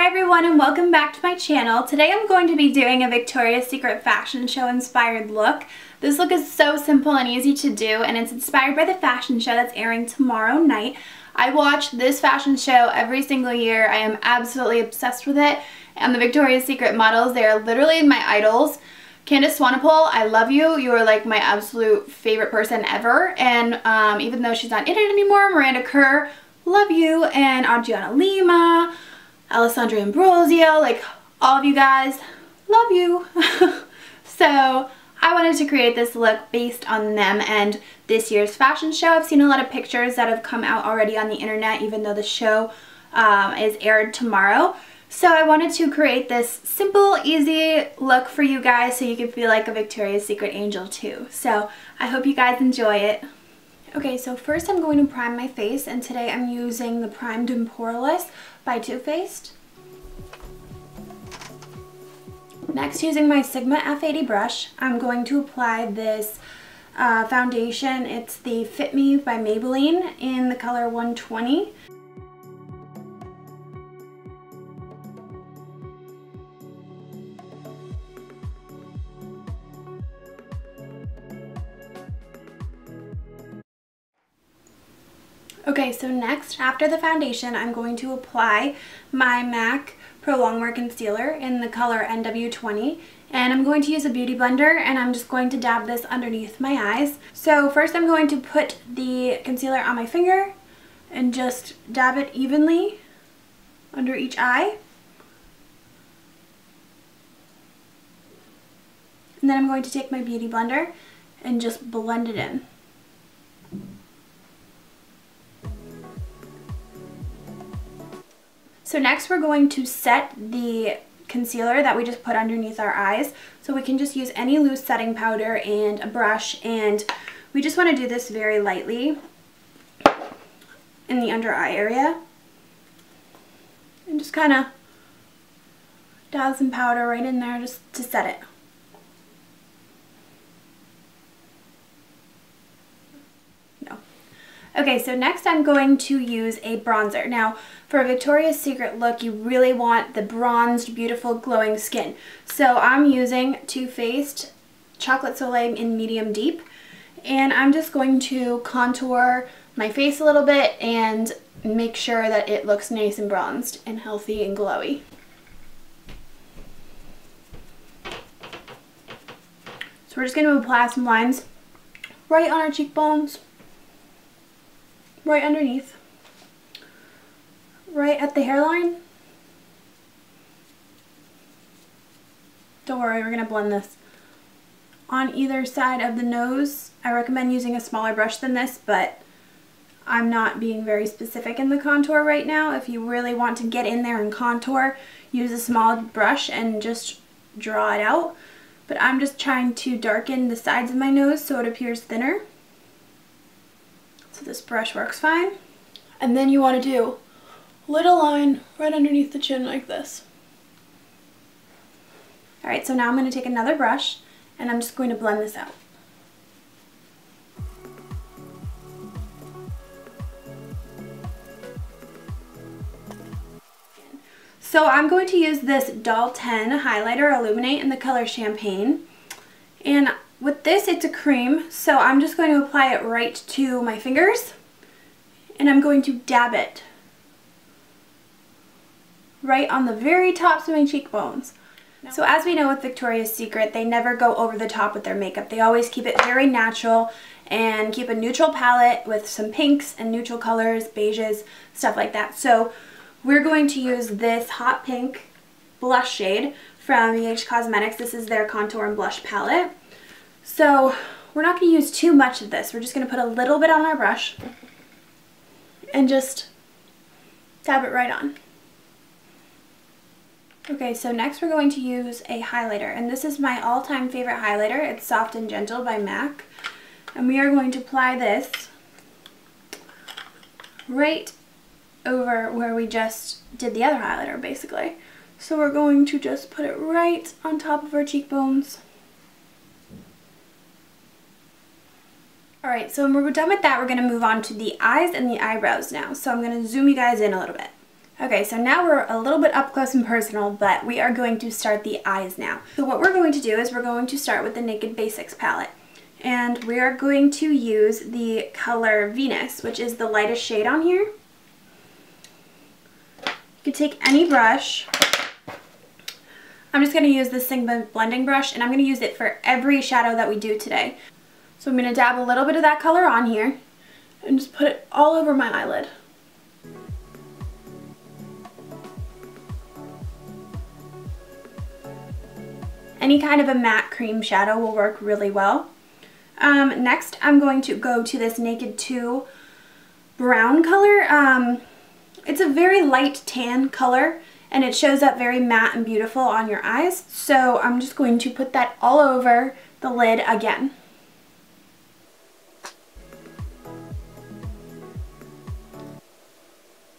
Hi everyone and welcome back to my channel. Today I'm going to be doing a Victoria's Secret fashion show inspired look. This look is so simple and easy to do and it's inspired by the fashion show that's airing tomorrow night. I watch this fashion show every single year. I am absolutely obsessed with it, and the Victoria's Secret models, they are literally my idols. Candace Swanepoel, I love you. You are like my absolute favorite person ever, and even though she's not in it anymore, Miranda Kerr, love you, and Adriana Lima, Alessandra Ambrosio, like all of you guys, love you. So I wanted to create this look based on them and this year's fashion show. I've seen a lot of pictures that have come out already on the internet, even though the show is aired tomorrow. So I wanted to create this simple, easy look for you guys so you can feel like a Victoria's Secret angel too. So I hope you guys enjoy it. Okay, so first I'm going to prime my face, and today I'm using the Primed and Poreless by Too Faced. Next, using my Sigma F80 brush, I'm going to apply this foundation. It's the Fit Me by Maybelline in the color 120. Okay, so next, after the foundation, I'm going to apply my MAC Pro Longwear Concealer in the color NW20, and I'm going to use a beauty blender, and I'm just going to dab this underneath my eyes. So first I'm going to put the concealer on my finger and just dab it evenly under each eye. And then I'm going to take my beauty blender and just blend it in. So next we're going to set the concealer that we just put underneath our eyes. So we can just use any loose setting powder and a brush, and we just want to do this very lightly in the under eye area. And just kind of dab some powder right in there just to set it. Okay, so next I'm going to use a bronzer. Now, for a Victoria's Secret look, you really want the bronzed, beautiful, glowing skin. So I'm using Too Faced Chocolate Soleil in Medium Deep. And I'm just going to contour my face a little bit and make sure that it looks nice and bronzed and healthy and glowy. So we're just going to apply some lines right on our cheekbones. Right underneath, right at the hairline. Don't worry, we're going to blend this. On either side of the nose, I recommend using a smaller brush than this, but I'm not being very specific in the contour right now. If you really want to get in there and contour, use a small brush and just draw it out. But I'm just trying to darken the sides of my nose so it appears thinner. So this brush works fine. And then you want to do a little line right underneath the chin like this. Alright, so now I'm going to take another brush and I'm just going to blend this out. So I'm going to use this Doll 10 highlighter Illuminate in the color Champagne. And with this, it's a cream, so I'm just going to apply it right to my fingers, and I'm going to dab it right on the very tops of my cheekbones. So as we know with Victoria's Secret, they never go over the top with their makeup. They always keep it very natural and keep a neutral palette with some pinks and neutral colors, beiges, stuff like that. So we're going to use this hot pink blush shade from BH Cosmetics. This is their contour and blush palette. So we're not going to use too much of this. We're just going to put a little bit on our brush and just dab it right on. Okay, so next we're going to use a highlighter, and this is my all-time favorite highlighter. It's Soft and Gentle by MAC, and we are going to apply this right over where we just did the other highlighter, basically. So we're going to just put it right on top of our cheekbones. Alright, so when we're done with that, we're going to move on to the eyes and the eyebrows now. So I'm going to zoom you guys in a little bit. Okay, so now we're a little bit up close and personal, but we are going to start the eyes now. So what we're going to do is we're going to start with the Naked Basics palette. And we are going to use the color Venus, which is the lightest shade on here. You can take any brush. I'm just going to use this Sigma blending brush, and I'm going to use it for every shadow that we do today. So I'm going to dab a little bit of that color on here and just put it all over my eyelid. Any kind of a matte cream shadow will work really well. Next, I'm going to go to this Naked 2 brown color. It's a very light tan color, and it shows up very matte and beautiful on your eyes. So I'm just going to put that all over the lid again.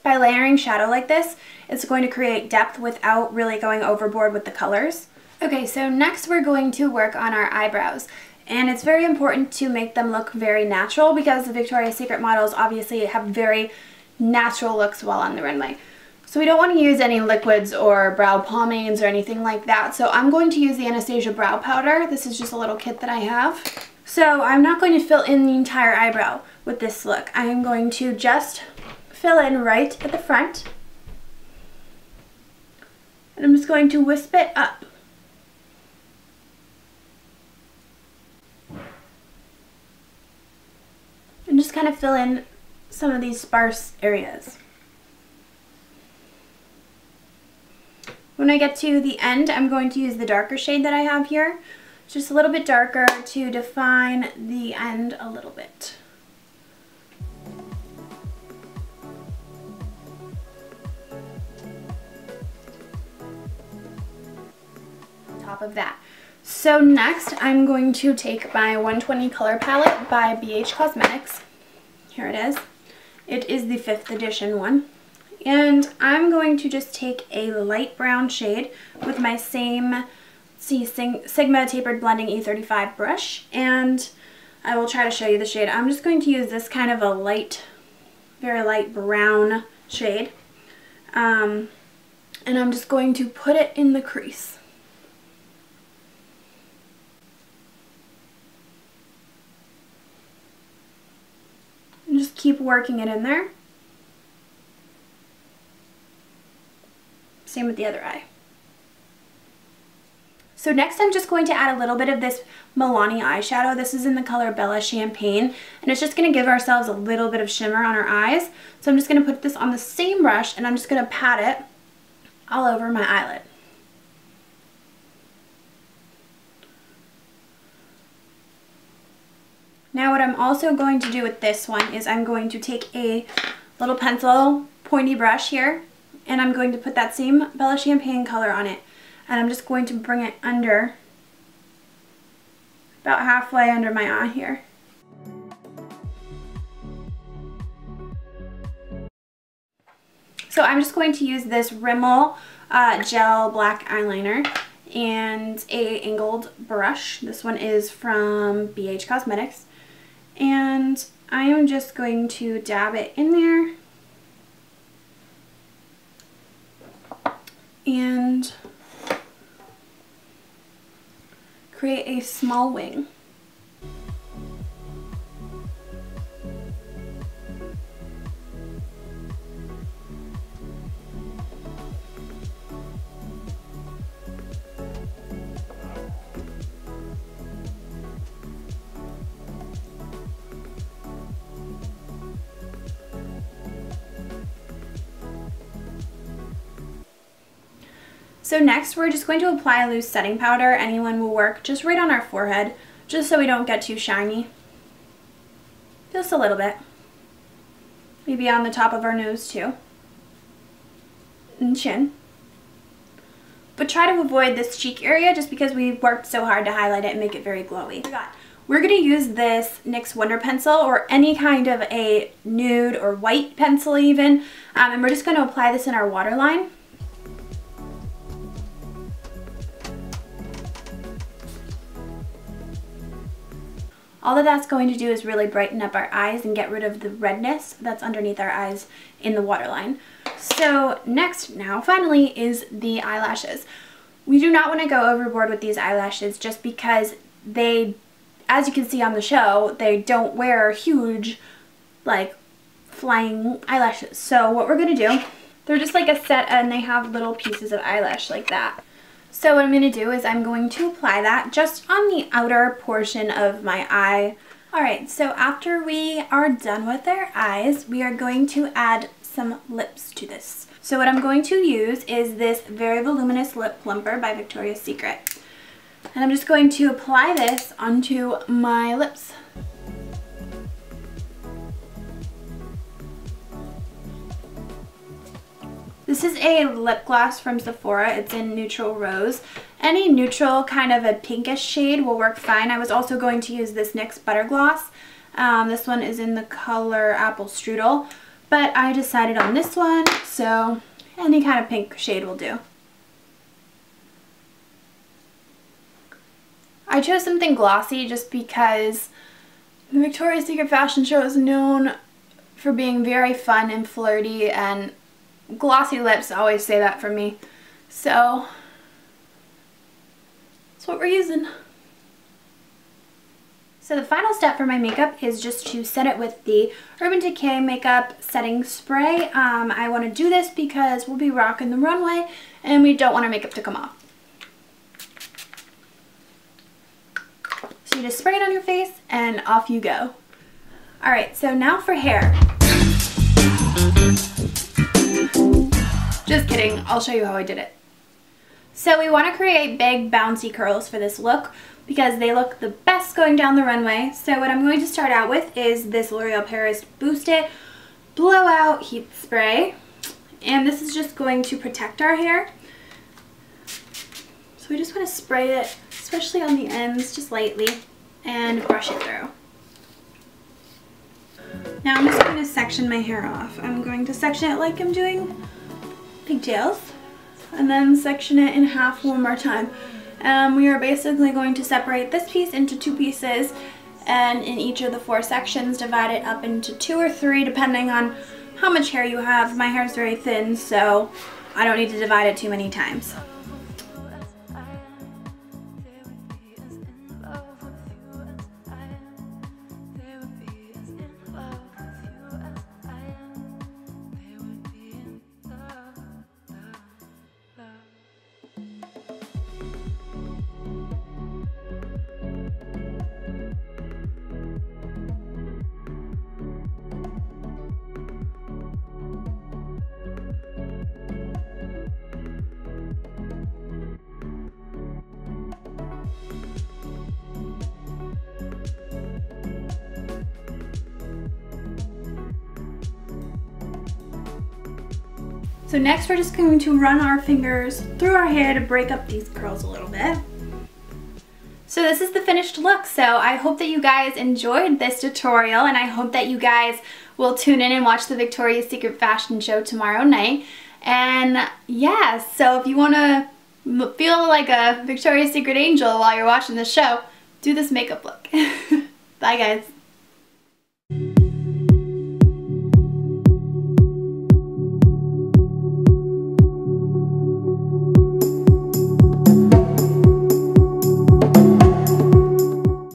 By layering shadow like this, it's going to create depth without really going overboard with the colors. Okay, so next we're going to work on our eyebrows. And it's very important to make them look very natural because the Victoria's Secret models obviously have very natural looks while on the runway. So we don't want to use any liquids or brow pomades or anything like that. So I'm going to use the Anastasia brow powder. This is just a little kit that I have. So I'm not going to fill in the entire eyebrow with this look. I am going to just fill in right at the front. And I'm just going to wisp it up. And just kind of fill in some of these sparse areas. When I get to the end, I'm going to use the darker shade that I have here, just a little bit darker to define the end a little bit. Top of that. So next, I'm going to take my 120 color palette by BH Cosmetics. Here it is. It is the 5th edition one. And I'm going to just take a light brown shade with my same Sigma Tapered Blending E35 brush. And I will try to show you the shade. I'm just going to use this kind of a light, very light brown shade. And I'm just going to put it in the crease. Just keep working it in there. Same with the other eye. So next I'm just going to add a little bit of this Milani eyeshadow. This is in the color Bella Champagne, and it's just going to give ourselves a little bit of shimmer on our eyes. So I'm just going to put this on the same brush, and I'm just going to pat it all over my eyelid. Now what I'm also going to do with this one is I'm going to take a little pencil pointy brush here, and I'm going to put that same Bella Champagne color on it, and I'm just going to bring it under, about halfway under my eye here. So I'm just going to use this Rimmel gel black eyeliner and a angled brush. This one is from BH Cosmetics. And I am just going to dab it in there and create a small wing. So next we're just going to apply a loose setting powder. Anyone will work, just right on our forehead, just so we don't get too shiny. Just a little bit. Maybe on the top of our nose too. And chin. But try to avoid this cheek area just because we worked so hard to highlight it and make it very glowy. We're going to use this NYX Wonder Pencil or any kind of a nude or white pencil even. And we're just going to apply this in our waterline. All that that's going to do is really brighten up our eyes and get rid of the redness that's underneath our eyes in the waterline. So next now, finally, is the eyelashes. We do not want to go overboard with these eyelashes just because they, as you can see on the show, they don't wear huge, like, flying eyelashes. So what we're going to do, they're just like a set and they have little pieces of eyelash like that. So what I'm going to do is I'm going to apply that just on the outer portion of my eye. Alright, so after we are done with our eyes, we are going to add some lips to this. So what I'm going to use is this Very Voluminous Lip Plumper by Victoria's Secret. And I'm just going to apply this onto my lips. This is a lip gloss from Sephora. It's in Neutral Rose. Any neutral kind of a pinkish shade will work fine. I was also going to use this NYX Butter Gloss. This one is in the color Apple Strudel, but I decided on this one, so any kind of pink shade will do. I chose something glossy just because the Victoria's Secret fashion show is known for being very fun and flirty, and glossy lips always say that for me. So that's what we're using. So the final step for my makeup is just to set it with the Urban Decay Makeup Setting Spray. I want to do this because we'll be rocking the runway and we don't want our makeup to come off. So you just spray it on your face and off you go. Alright, so now for hair. Just kidding, I'll show you how I did it. So we want to create big bouncy curls for this look because they look the best going down the runway. So what I'm going to start out with is this L'Oreal Paris Boost It Blowout Heat Spray. And this is just going to protect our hair. So we just want to spray it, especially on the ends, just lightly, and brush it through. Now I'm just going to section my hair off. I'm going to section it like I'm doing pigtails, and then section it in half one more time. We are basically going to separate this piece into two pieces, and in each of the 4 sections divide it up into 2 or 3 depending on how much hair you have. My hair is very thin, so I don't need to divide it too many times. So next we're just going to run our fingers through our hair to break up these curls a little bit. So this is the finished look. So I hope that you guys enjoyed this tutorial, and I hope that you guys will tune in and watch the Victoria's Secret fashion show tomorrow night. And yeah, so if you want to feel like a Victoria's Secret angel while you're watching the show, do this makeup look. Bye guys.